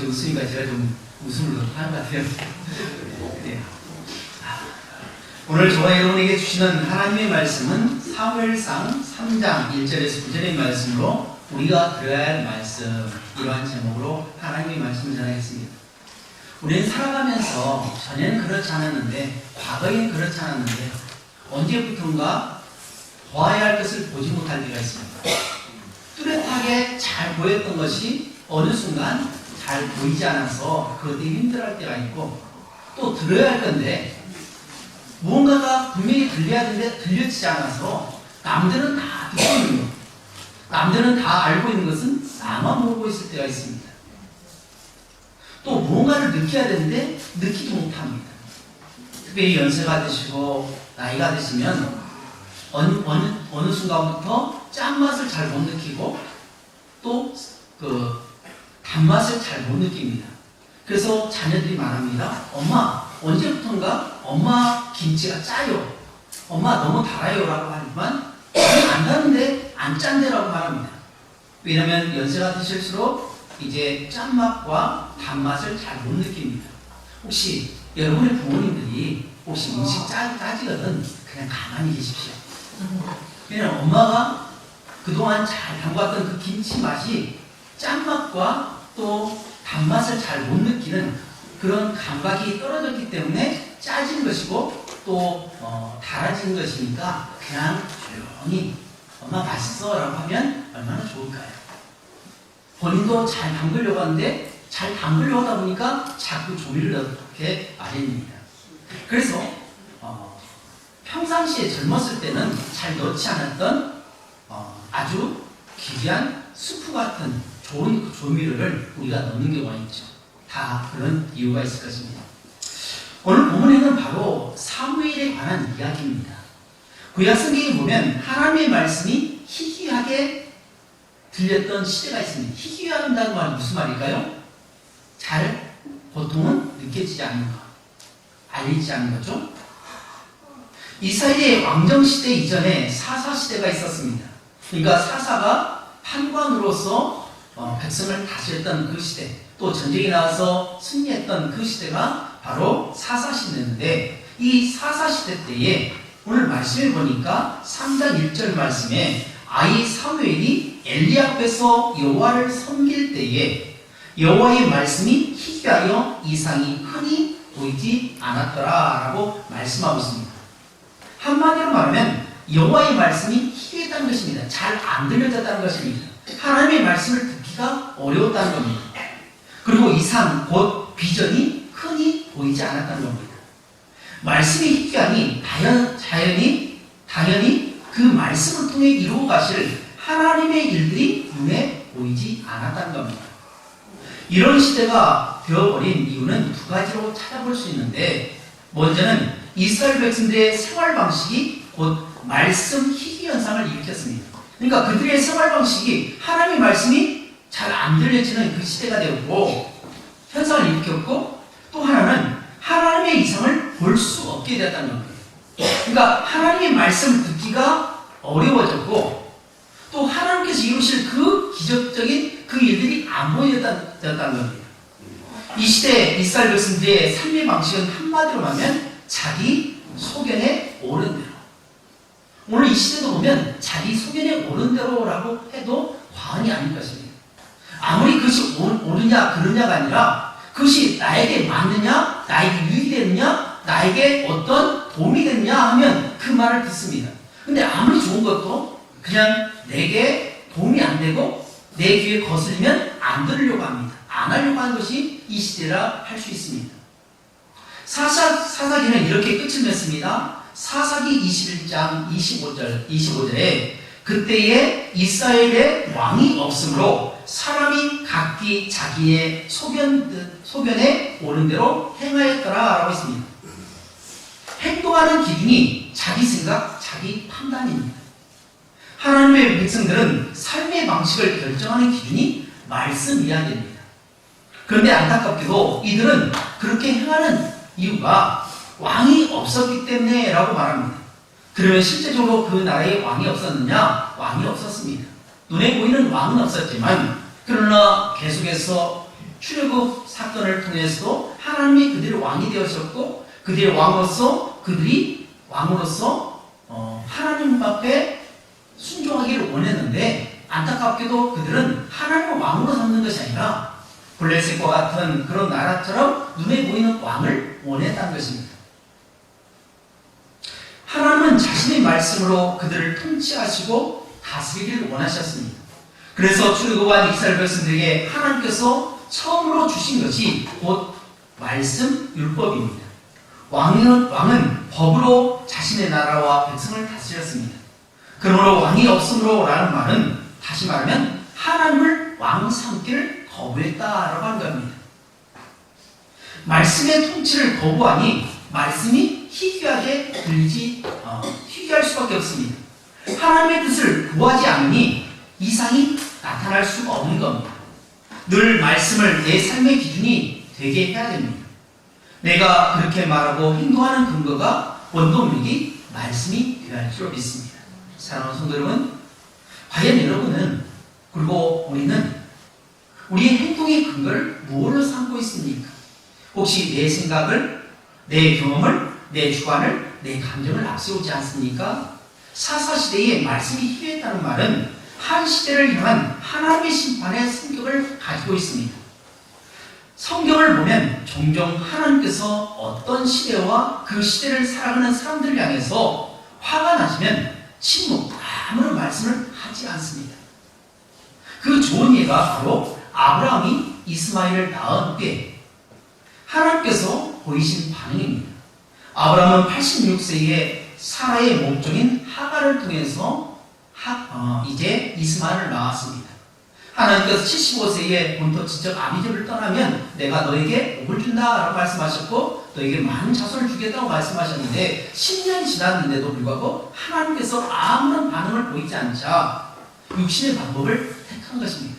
웃으니까 제가 좀 웃음을 하는 것 같아요. 네. 오늘 저와 여러분에게 주시는 하나님의 말씀은 사무엘상 3장 1절에서 9절의 말씀으로 우리가 들어야 할 말씀, 이러한 제목으로 하나님의 말씀을 전하겠습니다. 우리는 살아가면서 전에는 그렇지 않았는데, 과거에는 그렇지 않았는데, 언제부턴가 보아야 할 것을 보지 못할 때가 있습니다. 뚜렷하게 잘 보였던 것이 어느 순간 잘 보이지 않아서 그것 때문에 힘들어할 때가 있고, 또 들어야 할 건데 무언가가 분명히 들려야 되는데 들려지지 않아서 남들은 다 듣고 있는 것, 남들은 다 알고 있는 것은 나만 모르고 있을 때가 있습니다. 또 무언가를 느껴야 되는데 느끼지 못합니다. 특별히 연세가 드시고 나이가 드시면 어느 순간부터 짠맛을 잘 못 느끼고 또 그 단맛을 잘 못 느낍니다. 그래서 자녀들이 말합니다. 엄마, 언제부턴가 엄마 김치가 짜요. 엄마 너무 달아요. 라고 하지만 안 다는데 안 짠데 라고 말합니다. 왜냐하면 연세가 드실수록 이제 짠맛과 단맛을 잘 못 느낍니다. 혹시 여러분의 부모님들이 혹시 음식 짜지거든 그냥 가만히 계십시오. 왜냐하면 엄마가 그동안 잘 담갔던 그 김치 맛이 짠맛과 또 단맛을 잘 못 느끼는 그런 감각이 떨어졌기 때문에 짜진 것이고 또 달아진 것이니까 그냥 조용히 엄마 맛있어 라고 하면 얼마나 좋을까요? 본인도 잘 담그려고 하는데 잘 담그려고 하다 보니까 자꾸 조미를 넣게 마련입니다. 그래서 평상시에 젊었을 때는 잘 넣지 않았던 아주 귀한 수프 같은 좋은 그 조미료를 우리가 넣는 경우가 있죠. 다 그런 이유가 있을 것입니다. 오늘 본문에는 바로 사무엘에 관한 이야기입니다. 구약 성경에 보면 하나님의 말씀이 희귀하게 들렸던 시대가 있습니다. 희귀하다는 말은 무슨 말일까요? 잘 보통은 느껴지지 않는 것, 알리지 않는 거죠. 이스라엘의 왕정시대 이전에 사사시대가 있었습니다. 그러니까 사사가 판관으로서 백성을 다스렸던 그 시대, 또 전쟁에 나와서 승리했던 그 시대가 바로 사사시대인데, 이 사사시대 때에 오늘 말씀을 보니까 3장 1절 말씀에 아이 사무엘이 엘리 앞에서 여호와를 섬길 때에 여호와의 말씀이 희귀하여 이상이 흔히 보이지 않았더라 라고 말씀하고 있습니다. 한마디로 말하면 여호와의 말씀이 희귀했다는 것입니다. 잘 안 들려졌다는 것입니다. 하나님의 말씀을 듣기가 어려웠다는 겁니다. 그리고 이상, 곧 비전이 흔히 보이지 않았다는 겁니다. 말씀이 희귀하니 당연히 그 말씀을 통해 이루어 가실 하나님의 일들이 눈에 보이지 않았다는 겁니다. 이런 시대가 되어버린 이유는 두 가지로 찾아볼 수 있는데, 먼저는 이스라엘 백성들의 생활 방식이 곧 말씀 희귀 현상을 일으켰습니다. 그러니까 그들의 생활 방식이 하나님의 말씀이 잘 안 들려지는 그 시대가 되었고 현상을 일으켰고, 또 하나는 하나님의 이상을 볼 수 없게 되었다는 겁니다. 그러니까 하나님의 말씀을 듣기가 어려워졌고, 또 하나님께서 이루실 그 기적적인 그 일들이 안 보여졌다는 겁니다. 이 시대 이스라엘 백성들의 삶의 방식은 한마디로 하면 자기 소견에 옳은 대로. 오늘 이 시대도 보면 자기 소견에 옳은 대로라고 해도 과언이 아닐 것입니다. 아무리 그것이 옳으냐 그르냐가 아니라 그것이 나에게 맞느냐, 나에게 유익이 되느냐, 나에게 어떤 도움이 되느냐 하면 그 말을 듣습니다. 근데 아무리 좋은 것도 그냥 내게 도움이 안 되고 내 귀에 거슬리면 안 들으려고 합니다. 안 하려고 하는 것이 이 시대라 할 수 있습니다. 사사기는 이렇게 끝을 맺습니다. 사사기 21장 25절에 그때에 이스라엘에 왕이 없으므로 사람이 각기 자기의 소견에 옳은 대로 행하였더라 라고 했습니다. 행동하는 기준이 자기 생각, 자기 판단입니다. 하나님의 백성들은 삶의 방식을 결정하는 기준이 말씀이어야 됩니다. 그런데 안타깝게도 이들은 그렇게 행하는 이유가 왕이 없었기 때문에 라고 말합니다. 그러면 실제적으로 그 나라에 왕이 없었느냐? 왕이 없었습니다. 눈에 보이는 왕은 없었지만, 그러나 계속해서 출애굽 사건을 통해서도 하나님이 그들의 왕이 되었었고 그들의 왕으로서 하나님 앞에 순종하기를 원했는데 안타깝게도 그들은 하나님을 왕으로 삼는 것이 아니라 블레셋과 같은 그런 나라처럼 눈에 보이는 왕을 원했다는 것입니다. 하나님은 자신의 말씀으로 그들을 통치하시고 다스리기를 원하셨습니다. 그래서 출애굽한 이스라엘 백성들에게 하나님께서 처음으로 주신 것이 곧 말씀 율법입니다. 왕은 법으로 자신의 나라와 백성을 다스렸습니다. 그러므로 왕이 없으므로라는 말은 다시 말하면 하나님을 왕 삼기를 거부했다라고 하는 겁니다. 말씀의 통치를 거부하니 말씀이 희귀할 수밖에 없습니다. 하나님의 뜻을 구하지 않으니 이상이 나타날 수가 없는 겁니다. 늘 말씀을 내 삶의 기준이 되게 해야 됩니다. 내가 그렇게 말하고 행동하는 근거가 원동력이 말씀이 되어야 할 줄 믿습니다. 사랑하는 성도 여러분, 과연 여러분은 그리고 우리는 우리의 행동의 근거를 무엇으로 삼고 있습니까? 혹시 내 생각을, 내 경험을, 내 주관을, 내 감정을 앞세우지 않습니까? 사사시대에 말씀이 희귀했다는 말은 한 시대를 향한 하나님의 심판의 성격을 가지고 있습니다. 성경을 보면 종종 하나님께서 어떤 시대와 그 시대를 살아가는 사람들을 향해서 화가 나시면 아무런 말씀을 하지 않습니다. 그 좋은 예가 바로 아브라함이 이스마엘을 낳은 때 하나님께서 보이신 반응입니다. 아브라함은 86세에 사라의 목종인 하갈을 통해서 이제 이스마엘을 낳았습니다. 하나님께서 75세에 본토 지적 아비집을 떠나면 내가 너에게 복을 준다라고 말씀하셨고 너에게 많은 자손을 주겠다고 말씀하셨는데 10년이 지났는데도 불구하고 하나님께서 아무런 반응을 보이지 않자 육신의 방법을 택한 것입니다.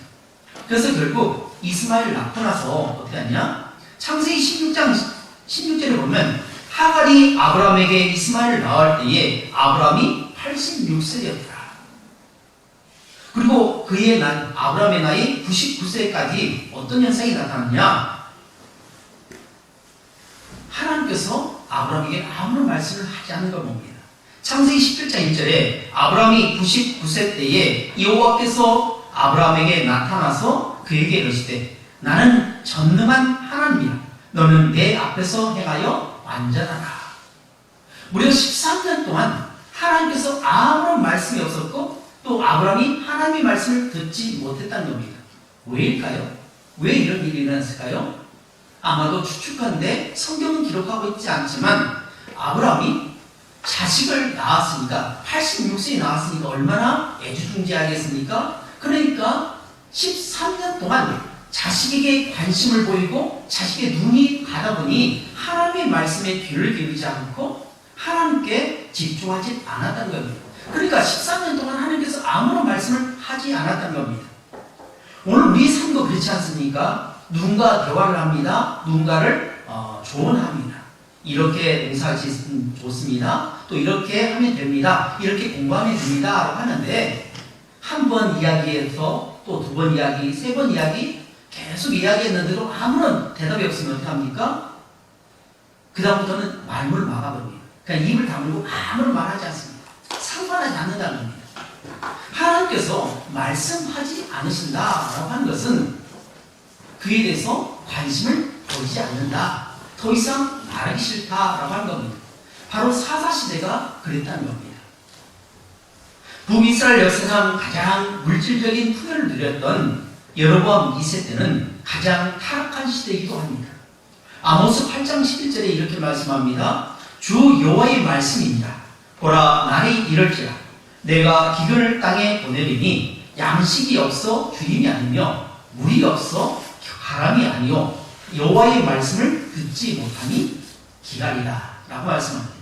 그래서 결국 이스마엘을 낳고 나서 어떻게 하냐? 창세기 16절에 보면 하갈이 아브라함에게 이스마엘을 낳을 때에 아브라함이 86세였더라. 그리고 그의 아브라함의 나이 99세까지 어떤 현상이 나타났냐? 하나님께서 아브라함에게 아무런 말씀을 하지 않는 걸 봅니다. 창세기 17장 1절에 아브라함이 99세 때에 여호와께서 아브라함에게 나타나서 그에게 이르시되 나는 전능한 하나님이라 너는 내 앞에서 행하여 완전하라. 무려 13년 동안 하나님께서 아무런 말씀이 없었고 또 아브라함이 하나님의 말씀을 듣지 못했다는 겁니다. 왜일까요? 왜 이런 일이 일어났을까요? 아마도 추측하는데 성경은 기록하고 있지 않지만 아브라함이 자식을 낳았으니까 86세에 낳았으니까 얼마나 애주중지하겠습니까? 그러니까 13년 동안 자식에게 관심을 보이고 자식의 눈이 가다 보니 하나님의 말씀에 귀를 기울이지 않고 하나님께 집중하지 않았다는 겁니다. 그러니까 13년 동안 하나님께서 아무런 말씀을 하지 않았다는 겁니다. 오늘 우리 삶도 그렇지 않습니까? 누군가 대화를 합니다. 누군가를 조언합니다. 이렇게 농사짓으면 좋습니다. 또 이렇게 하면 됩니다. 이렇게 공부하면 됩니다. 라고 하는데 한 번 이야기해서 또 두 번 이야기, 세 번 이야기 계속 이야기했는데도 아무런 대답이 없으면 어떡합니까? 그 다음부터는 말문을 막아버립니다. 그냥 입을 다물고 아무런 말하지 않습니다. 상관하지 않는다는 겁니다. 하나님께서 말씀하지 않으신다라고 하는 것은 그에 대해서 관심을 보이지 않는다. 더 이상 말하기 싫다라고 하는 겁니다. 바로 사사시대가 그랬다는 겁니다. 북이스라엘 역사상 가장 물질적인 풍요를 누렸던 여로보암 2세 때는 가장 타락한 시대이기도 합니다. 아모스 8장 11절에 이렇게 말씀합니다. 주 여호와의 말씀입니다. 보라 날이 이럴지라 내가 기근을 땅에 보내리니 양식이 없어 주림이 아니며 물이 없어 바람이 아니요 여호와의 말씀을 듣지 못하니 기다리라 라고 말씀합니다.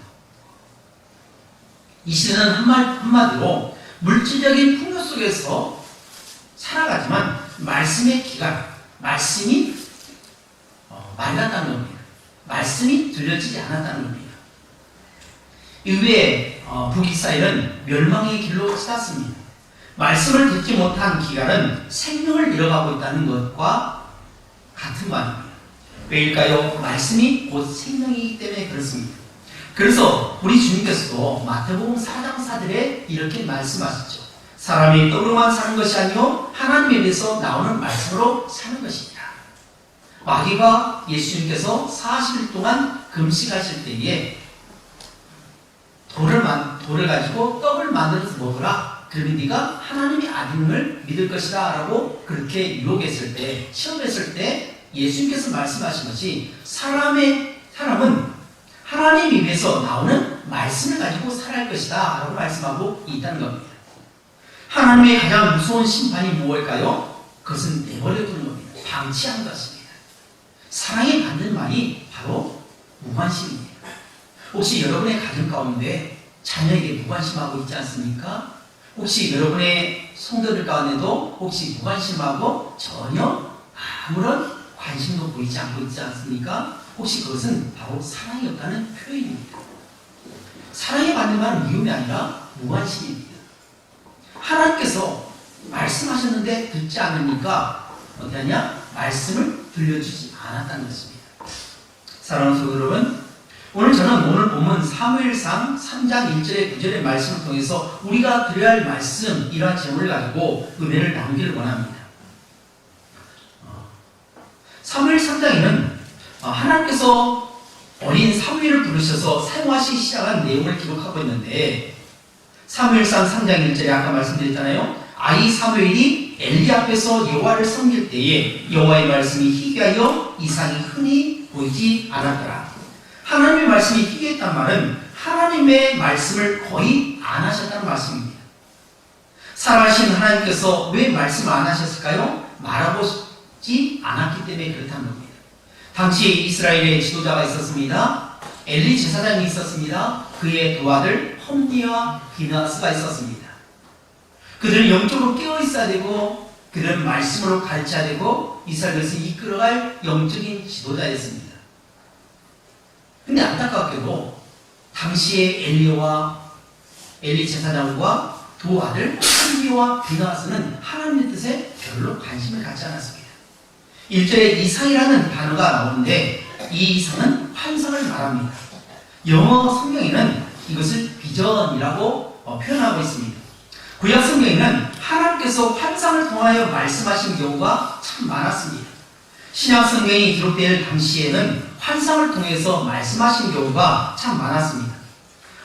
이 시대는 한마디로 물질적인 풍요 속에서 살아가지만 말씀의 기간, 말씀이 말랐다는 겁니다. 말씀이 들려지지 않았다는 겁니다. 이후에 북이스라엘은 멸망의 길로 치닫습니다. 말씀을 듣지 못한 기간은 생명을 잃어가고 있다는 것과 같은 말입니다. 왜일까요? 말씀이 곧 생명이기 때문에 그렇습니다. 그래서 우리 주님께서도 마태복음 4장 4절에 이렇게 말씀하셨죠. 사람이 떡으로만 사는 것이 아니요 하나님에 대해서 나오는 말씀으로 사는 것입니다. 마귀가 예수님께서 40일 동안 금식하실 때에 돌을 가지고 떡을 만들어서 먹으라. 그러면 네가 하나님의 아들임을 믿을 것이다 라고 그렇게 유혹했을 때, 시험했을 때 예수님께서 말씀하신 것이 사람은 하나님 입에서 나오는 말씀을 가지고 살아갈 것이다 라고 말씀하고 있다는 겁니다. 하나님의 가장 무서운 심판이 무엇일까요? 그것은 내버려 두는 겁니다. 방치한 것입니다. 사랑에 받는 말이 바로 무관심입니다. 혹시 여러분의 가정 가운데 자녀에게 무관심하고 있지 않습니까? 혹시 여러분의 성도들 가운데도 혹시 무관심하고 전혀 아무런 관심도 보이지 않고 있지 않습니까? 혹시 그것은 바로 사랑이 없다는 표현입니다. 사랑에 받는 말은 미움이 아니라 무관심입니다. 하나님께서 말씀하셨는데 듣지 않으니까 어떻게 하냐? 말씀을 들려주지 않았다는 것입니다. 사랑하는 성도 여러분, 오늘 본문 사무엘상 3장 1절에 9절의 말씀을 통해서 우리가 드려야 할 말씀, 이러한 제목을 가지고 은혜를 나누기를 원합니다. 사무엘 3장에는 하나님께서 어린 사무엘을 부르셔서 사용하시기 시작한 내용을 기록하고 있는데, 사무엘상 3장 1절에 아까 말씀드렸잖아요. 아이 사무엘이 엘리 앞에서 여호와를 섬길 때에 여호와의 말씀이 희귀하여 이상이 흔히 보이지 않았더라. 하나님의 말씀이 희귀했단 말은 하나님의 말씀을 거의 안 하셨다는 말씀입니다. 살아계신 하나님께서 왜 말씀을 안 하셨을까요? 말하지 않았기 때문에 그렇다는 겁니다. 당시 이스라엘의 지도자가 있었습니다. 엘리 제사장이 있었습니다. 그의 두 아들 홈니와 비나스가 있었습니다. 그들은 영적으로 깨어 있어야 되고 그들은 말씀으로 가르쳐야 되고 이스라엘 백성을 이끌어갈 영적인 지도자였습니다. 근데 안타깝게도 당시에 엘리 제사장과 두 아들 홈니와 비나스는 하나님의 뜻에 별로 관심을 갖지 않았습니다. 1절에 이상이라는 단어가 나오는데 이 이상은 환상을 말합니다. 영어 성경에는 이것을 비전이라고 표현하고 있습니다. 구약 성경에는 하나님께서 환상을 통하여 말씀하신 경우가 참 많았습니다. 신약 성경이 기록될 당시에는 환상을 통해서 말씀하신 경우가 참 많았습니다.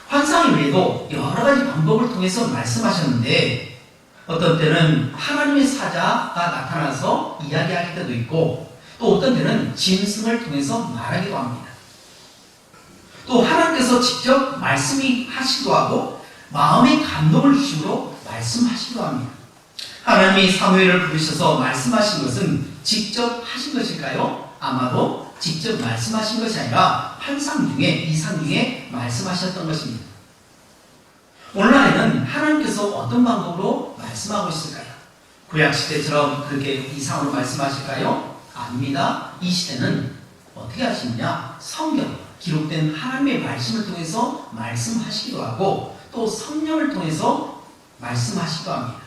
환상 외에도 여러 가지 방법을 통해서 말씀하셨는데 어떤 때는 하나님의 사자가 나타나서 이야기할 때도 있고 또 어떤 때는 짐승을 통해서 말하기도 합니다. 또 하나님께서 직접 말씀하시기도 하고 마음의 감동을 주시므로 말씀하시기도 합니다. 하나님이 사무엘을 부르셔서 말씀하신 것은 직접 하신 것일까요? 아마도 직접 말씀하신 것이 아니라 환상 중에, 이상 중에 말씀하셨던 것입니다. 오늘날에는 하나님께서 어떤 방법으로 말씀하고 있을까요? 구약시대처럼 그렇게 이상으로 말씀하실까요? 아닙니다. 이 시대는 어떻게 하시느냐? 성경, 기록된 하나님의 말씀을 통해서 말씀하시기도 하고 또 성령을 통해서 말씀하시기도 합니다.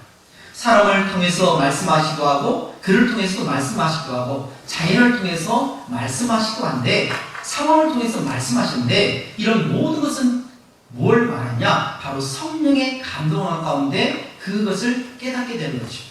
사람을 통해서 말씀하시기도 하고 글을 통해서도 말씀하시기도 하고 자연을 통해서 말씀하시기도 한데 상황을 통해서 말씀하시는데 이런 모든 것은 뭘 말하냐? 바로 성령의 감동한 가운데 그것을 깨닫게 되는 거죠.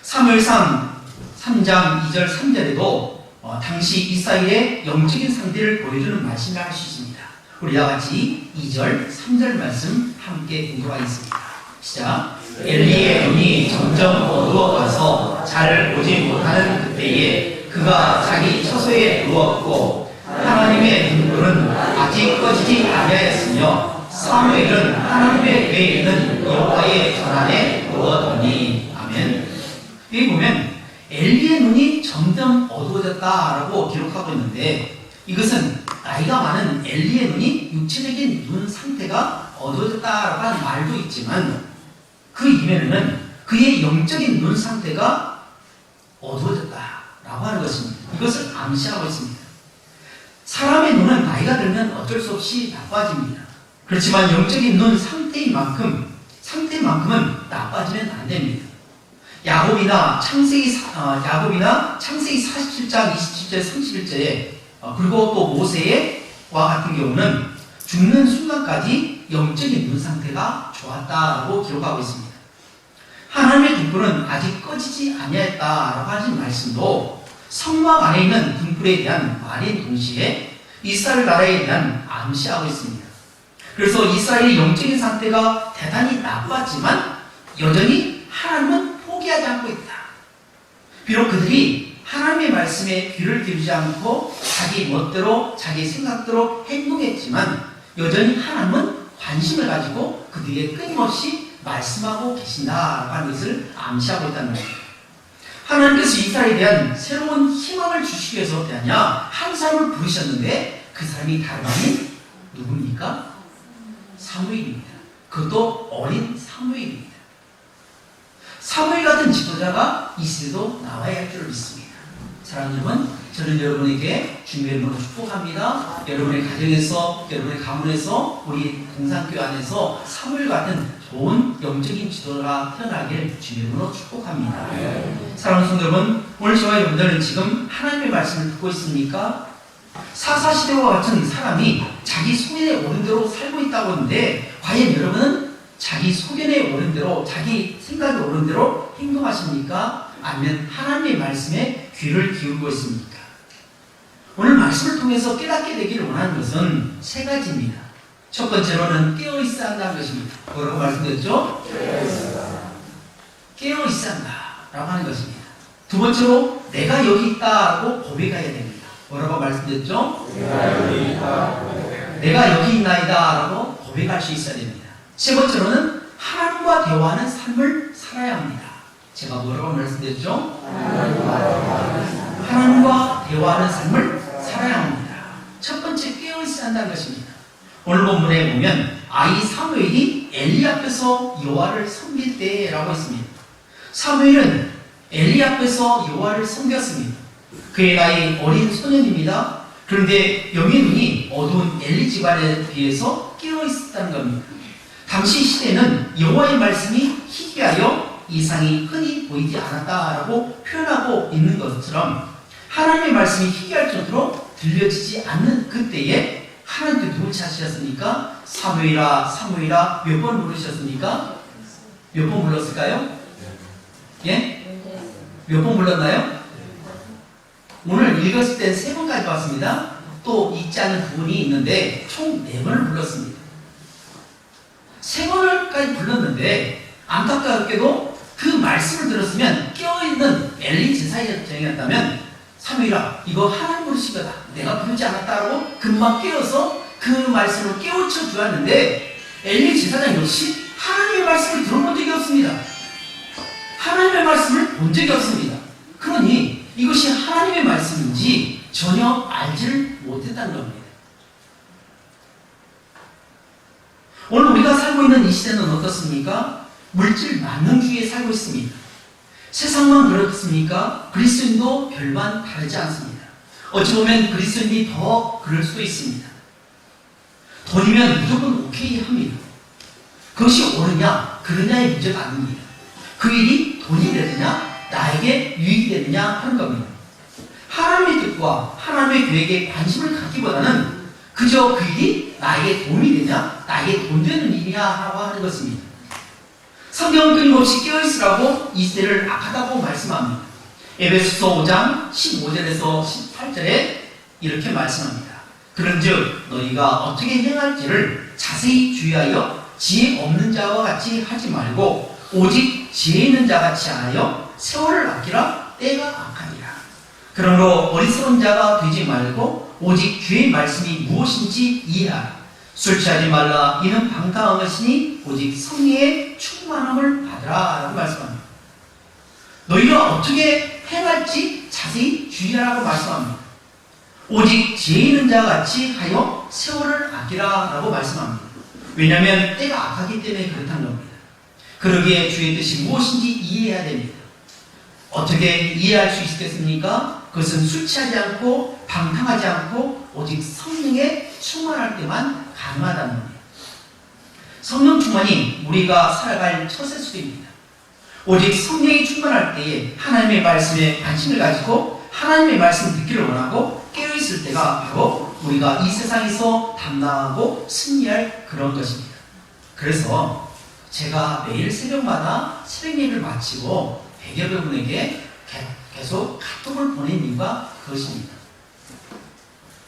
사무엘상 3장 2절 3절에도 당시 이스라엘의 영적인 상태를 보여주는 말씀을 할 수 있습니다. 우리 다 같이 2절 3절 말씀 함께 공부하겠습니다. 시작. 엘리의 눈이 점점 어두워가서 잘 보지 못하는 그때에 그가 자기 처소에 누웠고 하나님의 눈물은 아직 꺼지지 아니하였으며 사무엘은 하나님의 궤에 있는 여호와의 전안에 누웠더니. 아멘. 여기 보면 엘리의 눈이 점점 어두워졌다라고 기록하고 있는데 이것은 나이가 많은 엘리의 눈이 육체적인 눈 상태가 어두워졌다라고 하는 말도 있지만 그 이면에는 그의 영적인 눈 상태가 어두워졌다라고 하는 것입니다. 이것을 암시하고 있습니다. 사람의 눈은 나이가 들면 어쩔 수 없이 나빠집니다. 그렇지만 영적인 눈 상태만큼은 나빠지면 안 됩니다. 야곱이나 창세기 47장 27절 31절에 그리고 또 모세와 같은 경우는 죽는 순간까지 영적인 눈 상태가 좋았다라고 기록하고 있습니다. 하나님의 등불은 아직 꺼지지 아니하였다라고 하신 말씀도 성막 안에 있는 등불에 대한 말인 동시에 이스라엘 나라에 대한 암시하고 있습니다. 그래서 이스라엘의 영적인 상태가 대단히 나빴지만 여전히 하나님은 포기하지 않고 있다. 비록 그들이 하나님의 말씀에 귀를 기울이지 않고 자기 멋대로 자기 생각대로 행동했지만 여전히 하나님은 관심을 가지고 그들에게 끊임없이 말씀하고 계신다라고 하는 것을 암시하고 있다는 겁니다. 하나님께서 이스라엘에 대한 새로운 희망을 주시기 위해서 어떻게 하냐? 한 사람을 부르셨는데 그 사람이 다름 아닌 누굽니까? 사무엘입니다. 그것도 어린 사무엘입니다. 사무엘 같은 지도자가 이 시대도 나와야 할 줄 믿습니다. 사랑하는 여러분, 저는 여러분에게 주님의 이름으로 축복합니다. 여러분의 가정에서, 여러분의 가문에서, 우리 동산교회 안에서 사무엘 같은 좋은 영적인 지도자가 태어나길 주님의 이름으로 축복합니다. 사랑하는 성도 여러분, 오늘 저와 여러분들은 지금 하나님의 말씀을 듣고 있습니까? 사사시대와 같은 사람이 자기 소견에 오른 대로 살고 있다고 하는데 과연 여러분은 자기 소견에 오른 대로, 자기 생각에 오른 대로 행동하십니까? 아니면 하나님의 말씀에 귀를 기울이고 있습니까? 오늘 말씀을 통해서 깨닫게 되기를 원하는 것은 세 가지입니다. 첫 번째로는 깨어있어야 한다는 것입니다. 뭐라고 말씀드렸죠? 깨어있어야 한다라고 하는 것입니다. 두 번째로 내가 여기 있다라고 고백해야 됩니다. 뭐라고 말씀드렸죠? 내가 여기 있나이다라고 고백할 수 있어야 됩니다. 세 번째로는 하나님과 대화하는 삶을 살아야 합니다. 제가 뭐라고 말씀드렸죠? 하나님과 대화하는 삶을 살아야 합니다. 첫 번째 깨어있어야 한다는 것입니다. 오늘 본문에 보면 아이 사무엘이 엘리 앞에서 여호와를 섬길 때라고 했습니다. 사무엘은 엘리 앞에서 여호와를 섬겼습니다. 그의 나이 어린 소년입니다. 그런데 영의 눈이 어두운 엘리 집안에 비해서 깨어있었다는 겁니다. 당시 시대는 여호와의 말씀이 희귀하여 이상이 흔히 보이지 않았다라고 표현하고 있는 것처럼 하나님의 말씀이 희귀할 정도로 들려지지 않는 그때에 하나님께 누굴 찾으셨습니까? 사무엘아 사무엘아 몇 번 부르셨습니까? 몇 번 불렀을까요? 예? 몇 번 불렀나요? 오늘 읽었을 때 3번까지 왔습니다. 또 읽지 않은 부분이 있는데 총 4번을 불렀습니다. 3번을까지 불렀는데 안타깝게도 그 말씀을 들었으면 깨어있는 엘리 제사장이었다면 사무엘아 이거 하나님 부르신 거다. 내가 부르지 않았다라고 금방 깨어서 그 말씀을 깨우쳐 주었는데 엘리 제사장 역시 하나님의 말씀을 들어본 적이 없습니다. 하나님의 말씀을 본 적이 없습니다. 그러니 이것이 하나님의 말씀인지 전혀 알지를 못했다는 겁니다. 오늘 우리가 살고 있는 이 시대는 어떻습니까? 물질 만능주의에 살고 있습니다. 세상만 그렇습니까? 그리스도인도 별반 다르지 않습니다. 어찌 보면 그리스도인이 더 그럴 수도 있습니다. 돈이면 무조건 오케이 합니다. 그것이 옳으냐 그르냐의 문제가 아닙니다. 그 일이 돈이 되느냐 나에게 유익이 되느냐 하는 겁니다. 하나님의 뜻과 하나님의 계획에 관심을 갖기보다는 그저 그 일이 나에게 도움이 되냐 나에게 돈 되는 일이냐라고 하는 것입니다. 성경은 끊임없이 깨어있으라고 이 시대를 악하다고 말씀합니다. 에베소서 5장 15절에서 18절에 이렇게 말씀합니다. 그런즉 너희가 어떻게 행할지를 자세히 주의하여 지혜 없는 자와 같이 하지 말고 오직 지혜 있는 자 같이 하여 세월을 아끼라 때가 악하니라. 그러므로 어리석은 자가 되지 말고 오직 주의 말씀이 무엇인지 이해하라. 술 취하지 말라. 이는 방탕한 것이니 오직 성령의 충만함을 받으라 라고 말씀합니다. 너희가 어떻게 행할지 자세히 주의하라고 말씀합니다. 오직 지혜 있는 자 같이 하여 세월을 아끼라 라고 말씀합니다. 왜냐하면 때가 악하기 때문에 그렇다는 겁니다. 그러기에 주의 뜻이 무엇인지 이해해야 됩니다. 어떻게 이해할 수 있겠습니까? 그것은 술 취하지 않고 방탕하지 않고 오직 성령에 충만할 때만 가능하다는 겁니다. 성령 충만이 우리가 살아갈 처세술입니다. 오직 성령이 충만할 때에 하나님의 말씀에 관심을 가지고 하나님의 말씀 듣기를 원하고 깨어있을 때가 바로 우리가 이 세상에서 담당하고 승리할 그런 것입니다. 그래서 제가 매일 새벽마다 새벽 예배를 마치고 100여 분에게 계속 카톡을 보낸 이유가 그것입니다.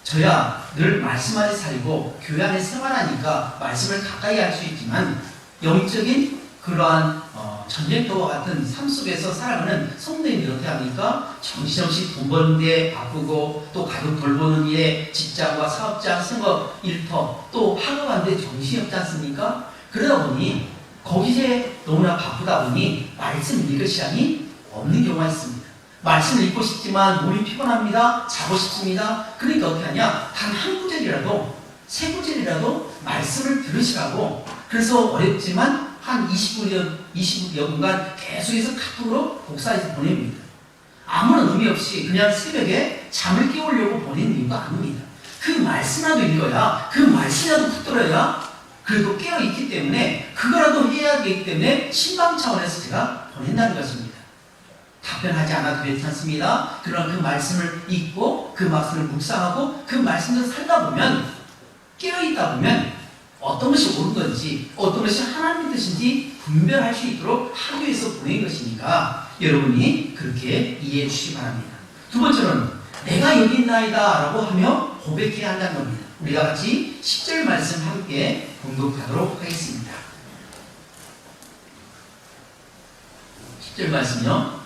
저야 늘 말씀 안에 살고 교회 안에 생활하니까 말씀을 가까이 할 수 있지만 영적인 그러한 전쟁터와 같은 삶 속에서 살아가는 성도님들이 어떻게 합니까? 정신없이 돈 버는 데 바쁘고 또 가족 돌보는 일에 직장과 사업장, 생업, 일터 또 학업하는데 정신이 없지 않습니까? 그러다 보니 거기에 너무나 바쁘다 보니 말씀 읽을 시간이 없는 경우가 있습니다. 말씀을 읽고 싶지만 몸이 피곤합니다. 자고 싶습니다. 그러니까 어떻게 하냐? 단 한 구절이라도 세 구절이라도 말씀을 들으시라고. 그래서 어렵지만 한 20여 분간 계속해서 카톡으로 복사해서 보냅니다. 아무런 의미 없이 그냥 새벽에 잠을 깨우려고 보낸 이유가 아닙니다. 그 말씀이라도 읽어야, 그 말씀이라도 붙들어야 그래도 깨어있기 때문에 그거라도 해야 되기 때문에 신방 차원에서 제가 보낸다는 것입니다. 답변하지 않아도 괜찮습니다. 그러나 그 말씀을 읽고 그 말씀을 묵상하고 그 말씀을 살다 보면, 깨어있다 보면 어떤 것이 옳은 건지 어떤 것이 하나님의 뜻인지 분별할 수 있도록 하기 위해서 보낸 것이니까 여러분이 그렇게 이해해 주시기 바랍니다. 두 번째로는 내가 여기 있나이다 라고 하며 고백해야 한다는 겁니다. 우리가 같이 10절 말씀 함께 공독하도록 하겠습니다. 10절 말씀이요.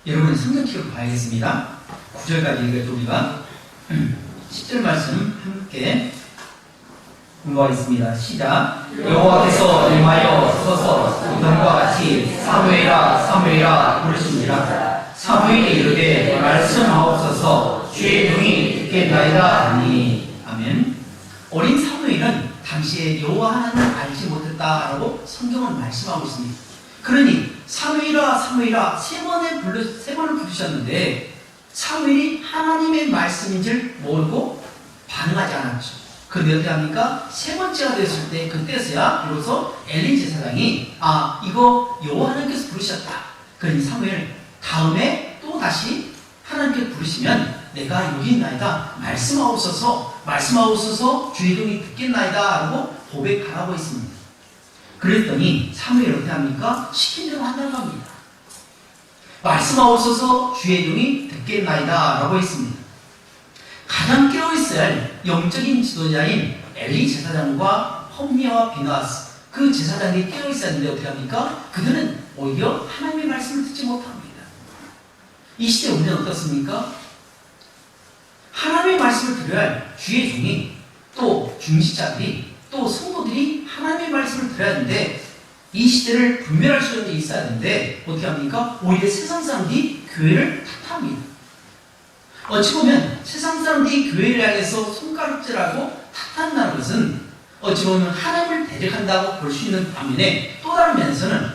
여러분 성경책으로 봐야겠습니다. 9절까지 읽을 우리가 10절 말씀 함께 공부하겠습니다. 시작. 여호와께서 임하여 서서 이전과 같이 사무엘아 사무엘아 부르시니라. 사무엘이 이르되 말씀하옵소서 주의 종이 듣겠나이다 하니. 아멘. 어린 사무엘은 당시에 여호와 하나님을 알지 못했다라고 성경은 말씀하고 있습니다. 그러니 사무엘아 사무엘아 세 번을 부르셨는데 사무엘이 하나님의 말씀인 줄 모르고 반응하지 않았죠. 그런데 어떻게 합니까? 세 번째가 되었을 때 그때서야 비로소 엘리 제사장이 이거 여호와 하나님께서 부르셨다. 그러니 사무엘 다음에 또 다시 하나님께 부르시면 내가 여기 있나이다. 말씀하옵소서 주의 종이 듣겠나이다 라고 고백하라고 했습니다. 그랬더니 사무엘이 어떻게 합니까? 시킨 대로 한다는 겁니다. 말씀하옵소서 주의 종이 듣겠나이다 라고 했습니다. 가장 깨어있어야 할 영적인 지도자인 엘리 제사장과 홈리와 비나스 그 제사장이 깨어있어야 하는데 어떻게 합니까? 그들은 오히려 하나님의 말씀을 듣지 못합니다. 이 시대 우리는 어떻습니까? 하나님의 말씀을 들어야 할 주의 종이 또 중직자들이 또 성도들이 하나님의 말씀을 들어야 하는데 이 시대를 분별할 수 있는 게 있어야 하는데 어떻게 합니까? 오히려 세상 사람들이 교회를 탓합니다. 어찌 보면 세상 사람들이 교회를 향해서 손가락질하고 탓한다는 것은 어찌 보면 하나님을 대적한다고 볼 수 있는 반면에 또 다른 면에서는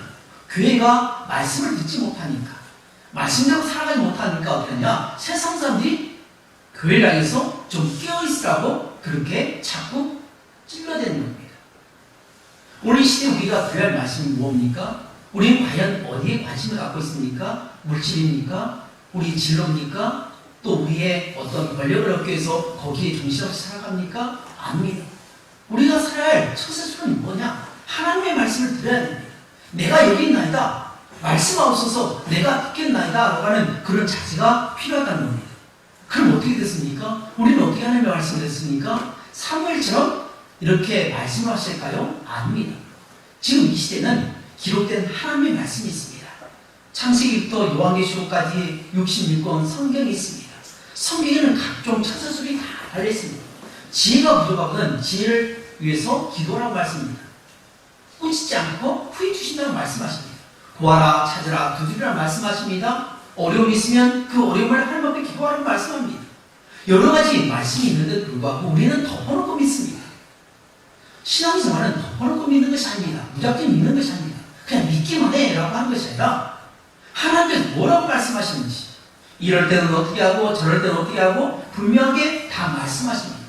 교회가 말씀을 듣지 못하니까 말씀대로 살아가지 못하니까 어떻게 하냐? 세상 사람들이 교회를 향해서 좀 깨어있으라고 그렇게 자꾸 찔러대는 겁니다. 오늘 이 시대에 우리가 들어야 할 말씀이 무엇입니까? 우리는 과연 어디에 관심을 갖고 있습니까? 물질입니까? 우리 진로입니까? 또 우리의 어떤 권력을 얻기 위해서 거기에 정신없이 살아갑니까? 아닙니다. 우리가 살아야 할 첫세수는 뭐냐? 하나님의 말씀을 들어야 됩니다. 내가 여기 있나이다. 말씀하옵소서 내가 듣겠나이다 라고 하는 그런 자세가 필요하다는 겁니다. 그럼 어떻게 됐습니까? 우리는 어떻게 하나님의 말씀을 듣습니까? 사무엘처럼 이렇게 말씀을 하실까요? 아닙니다. 지금 이 시대는 기록된 하나님의 말씀이 있습니다. 창세기부터 요한계시록까지 66권 성경이 있습니다. 성경에는 각종 천사술이 다 달려있습니다. 지혜가 부족하거든 지혜를 위해서 기도하라고 말씀입니다. 꾸짖지 않고 후회 주신다고 말씀하십니다. 구하라 찾으라 두드리라 말씀하십니다. 어려움이 있으면 그 어려움을 하나님 앞에 기도하라고 말씀합니다. 여러 가지 말씀이 있는데도 불구하고 우리는 덮어놓고 믿습니다. 신앙생활은 덮어놓고 믿는 것이 아닙니다. 무작정 믿는 것이 아닙니다. 그냥 믿기만 해 라고 하는 것이 아니라 하나님께서 뭐라고 말씀하시는지 이럴 때는 어떻게 하고 저럴 때는 어떻게 하고 분명하게 다 말씀하십니다.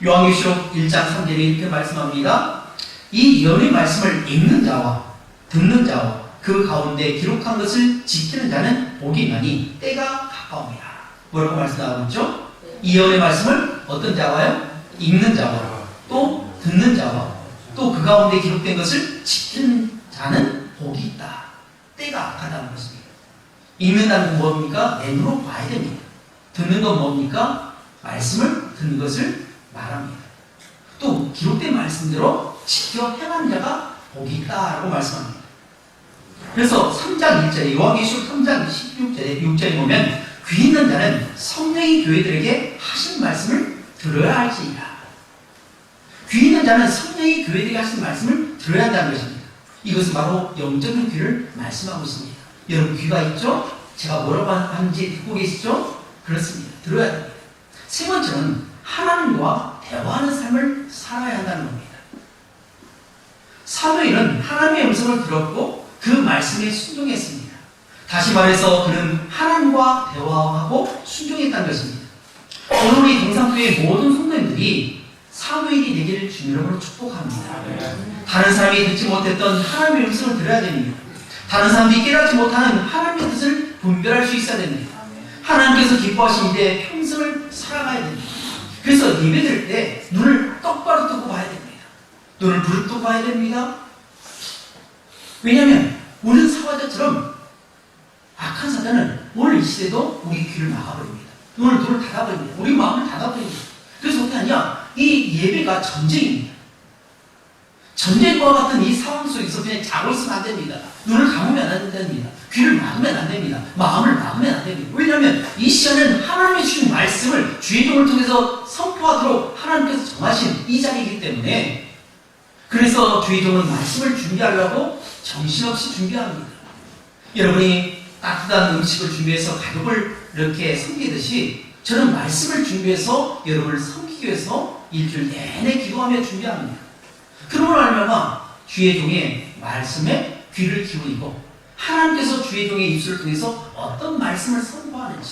요한계시록 1장 3절에 이렇게 말씀합니다. 이 예언의 말씀을 읽는 자와 듣는 자와 그 가운데 기록한 것을 지키는 자는 복이 있나니 때가 가까움이라. 뭐라고 말씀하고 있죠? 이 예언의 말씀을 어떤 자와요? 읽는 자와 또 듣는 자와 또 그 가운데 기록된 것을 지키는 자는 복이 있다. 때가 악하다는 것입니다. 읽는다는 건 뭡니까? 내 눈으로 봐야 됩니다. 듣는 건 뭡니까? 말씀을 듣는 것을 말합니다. 또 기록된 말씀대로 지켜 행하는 자가 복이 있다라고 말씀합니다. 그래서 3장 1절에 요한계시록 3장 16절에 6절에 보면 귀 있는 자는 성령이 교회들에게 하신 말씀을 들어야 할지니라. 귀 있는 자는 성령이 교회들에게 하신 말씀을 들어야 한다는 것입니다. 이것은 바로 영적인 귀를 말씀하고 있습니다. 여러분 귀가 있죠? 제가 뭐라고 하는지 듣고 계시죠? 그렇습니다. 들어야 됩니다. 세 번째는 하나님과 대화하는 삶을 살아야 한다는 겁니다. 사무엘은 하나님의 음성을 들었고 그 말씀에 순종했습니다. 다시 말해서 그는 하나님과 대화하고 순종했다는 것입니다. 오늘 우리 동산교회 모든 성도님들이 사무엘이 되기를 주님으로 축복합니다. 다른 사람이 듣지 못했던 하나님의 음성을 들어야 됩니다. 다른 사람들이 깨닫지 못하는 하나님의 뜻을 분별할 수 있어야 됩니다. 하나님께서 기뻐하신 이제 평생을 살아가야 됩니다. 그래서 예배드릴 때 눈을 똑바로 뜨고 봐야 됩니다. 눈을 부릅뜨고 봐야 됩니다. 왜냐하면 우리는 사화자처럼 악한 사자는 오늘 이 시대도 우리 귀를 막아버립니다. 눈을 닫아버립니다. 우리 마음을 닫아버립니다. 그래서 어떻게 하냐? 이 예배가 전쟁입니다. 전쟁과 같은 이 상황 속에서 그냥 자고 있으면 안 됩니다. 눈을 감으면 안 됩니다. 귀를 막으면 안 됩니다. 마음을 막으면 안 됩니다. 왜냐하면 이 시간은 하나님의 주신 말씀을 주의 종을 통해서 선포하도록 하나님께서 정하신 이 자리이기 때문에 그래서 주의 종은 말씀을 준비하려고 정신없이 준비합니다. 여러분이 따뜻한 음식을 준비해서 가족을 이렇게 섬기듯이 저는 말씀을 준비해서 여러분을 섬기기 위해서 일주일 내내 기도하며 준비합니다. 그러므로 말미암아 주의 종의 말씀에 귀를 기울이고 하나님께서 주의 종의 입술을 통해서 어떤 말씀을 선포하는지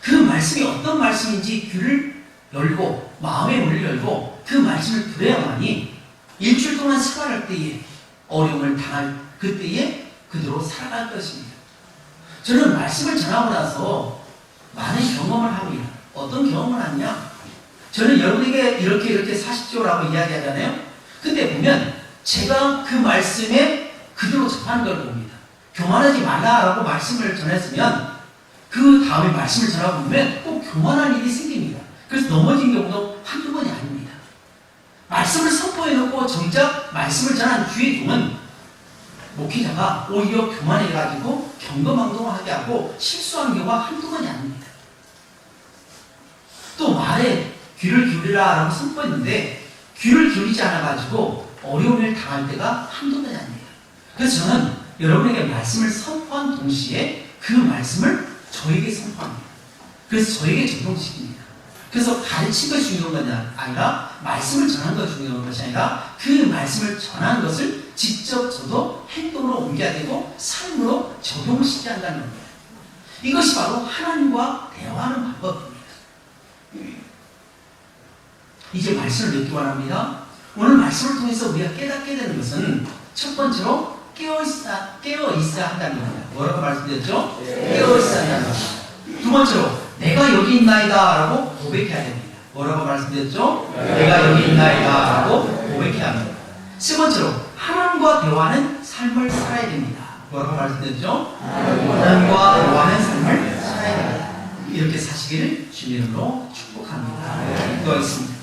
그 말씀이 어떤 말씀인지 귀를 열고 마음의 문을 열고 그 말씀을 들어야만이 일주일 동안 생활할 때에 어려움을 당할 그때에 그대로 살아갈 것입니다. 저는 말씀을 전하고 나서 많은 경험을 합니다. 어떤 경험을 하냐? 저는 여러분에게 이렇게 사십시오라고 이야기하잖아요. 근데 보면 제가 그 말씀에 그대로 접하는 걸 봅니다. 교만하지 말라라고 말씀을 전했으면 그 다음에 말씀을 전하고 보면 꼭 교만한 일이 생깁니다. 그래서 넘어진 경우도 한두 번이 아닙니다. 말씀을 선포해놓고 정작 말씀을 전한 주의 종은 목회자가 오히려 교만해가지고 경거망동하게 하고 실수하는 경우가 한두 번이 아닙니다. 또 말에 귀를 기울이라 라고 선포했는데 귀를 기울이지 않아가지고 어려움을 당할 때가 한두 번이 아닙니다. 그래서 저는 여러분에게 말씀을 선포한 동시에 그 말씀을 저에게 선포합니다. 그래서 저에게 적용시킵니다. 그래서 가르친 것이 중요한 것이 아니라 말씀을 전하는 것이 중요한 것이 아니라 그 말씀을 전하는 것을 직접 저도 행동으로 옮겨야 되고 삶으로 적용시켜야 한다는 겁니다. 이것이 바로 하나님과 대화하는 방법입니다. 이제 말씀을 맺기 원합니다. 오늘 말씀을 통해서 우리가 깨닫게 되는 것은 첫 번째로 깨어 있어야 한다는 겁니다. 뭐라고 말씀드렸죠? 깨어 있어야 한다는 겁니다. 두 번째로 내가 여기 있나이다 라고 고백해야 됩니다. 뭐라고 말씀드렸죠? 내가 여기 있나이다 라고 고백해야 합니다. 세 번째로 하나님과 대화하는 삶을 살아야 됩니다. 뭐라고 말씀드렸죠? 하나님과 대화하는 삶을 살아야 됩니다. 이렇게 사시기를 주님으로 축복합니다. 기도하겠습니다.